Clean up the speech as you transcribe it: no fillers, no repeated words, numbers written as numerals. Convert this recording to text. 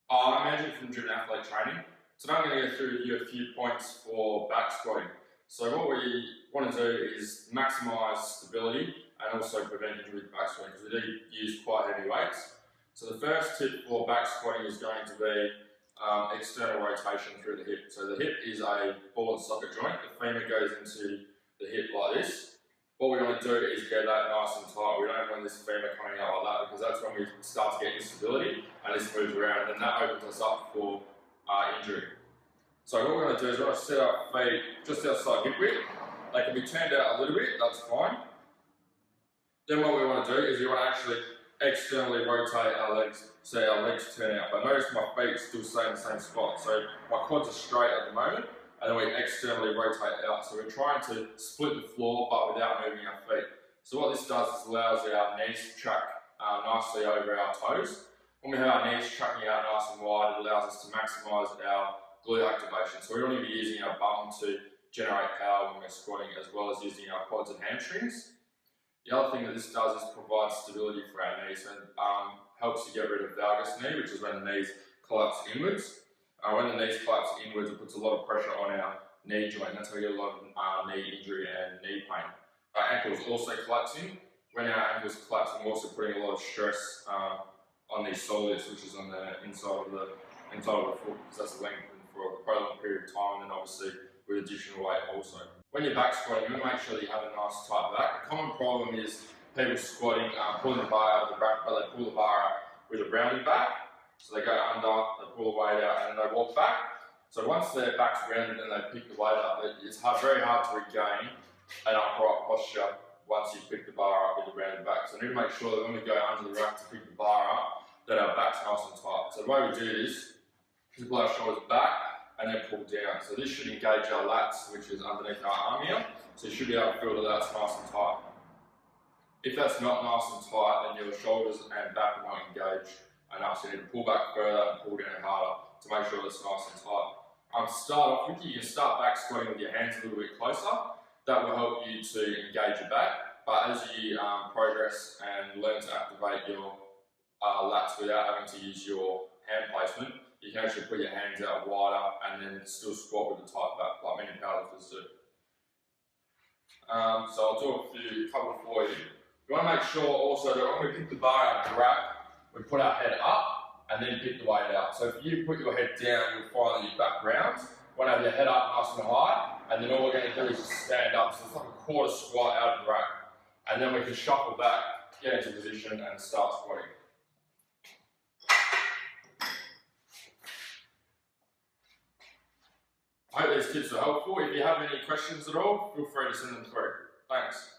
I'm Andrew from Driven Athlete Training. Today I'm going to go through with you a few points for back squatting. So what we want to do is maximise stability and also prevent injury with back squatting because we do use quite heavy weights. So the first tip for back squatting is going to be external rotation through the hip. So the hip is a ball and socket joint. The femur goes into the hip like this. What we want to do is get that nice and tight. We don't want this femur coming out like that because that's when we start to get instability and this moves around and then that opens us up for injury. So what we're going to do is we're going to set our feet just outside hip width. They can be turned out a little bit, that's fine. Then what we want to do is we want to actually externally rotate our legs so our legs turn out. But notice my feet still stay in the same spot. So my quads are straight at the moment. And then we externally rotate out. So we're trying to split the floor but without moving our feet. So what this does is allows our knees to track nicely over our toes. When we have our knees tracking out nice and wide, it allows us to maximise our glute activation. So we're going to be using our bum to generate power when we're squatting as well as using our quads and hamstrings. The other thing that this does is provide stability for our knees and helps to get rid of valgus knee, which is when the knees collapse inwards. When the knees collapse inwards, it puts a lot of pressure on our knee joint. That's how we get a lot of knee injury and knee pain. Our ankles also collapsing. When our ankles collapse, we're also putting a lot of stress on these soleus, which is on the inside of the foot, because that's lengthened for a prolonged period of time, and then obviously with additional weight also. When you're back squatting, you want to make sure that you have a nice tight back. A common problem is people squatting, pulling the bar out of the back, but they pull the bar out with a rounded back. So they go under, they pull the weight out, and then they walk back. So once their back's rounded and they pick the weight up, it's very hard to regain an upright posture once you pick the bar up with the rounded back. So we need to make sure that when we go under the rack to pick the bar up, that our back's nice and tight. So the way we do this is we pull our shoulders back and then pull down. So this should engage our lats, which is underneath our arm here. So you should be able to feel that that's nice and tight. If that's not nice and tight, then your shoulders and back won't engage enough, so you need to pull back further and pull down harder to make sure it's nice and tight. To start off with, you can start back squatting with your hands a little bit closer. That will help you to engage your back, but as you progress and learn to activate your lats without having to use your hand placement, you can actually put your hands out wider and then still squat with a tight back, like many powerlifters do. So I'll do a couple for you. You want to make sure also that when we pick the bar out of the rack, we put our head up and then pick the weight out. So if you put your head down, you'll find that your back rounds. You want to have your head up nice and high, and then all we're going to do is just stand up. So it's like a quarter squat out of the rack. And then we can shuffle back, get into position, and start squatting. I hope these tips are helpful. If you have any questions at all, feel free to send them through. Thanks.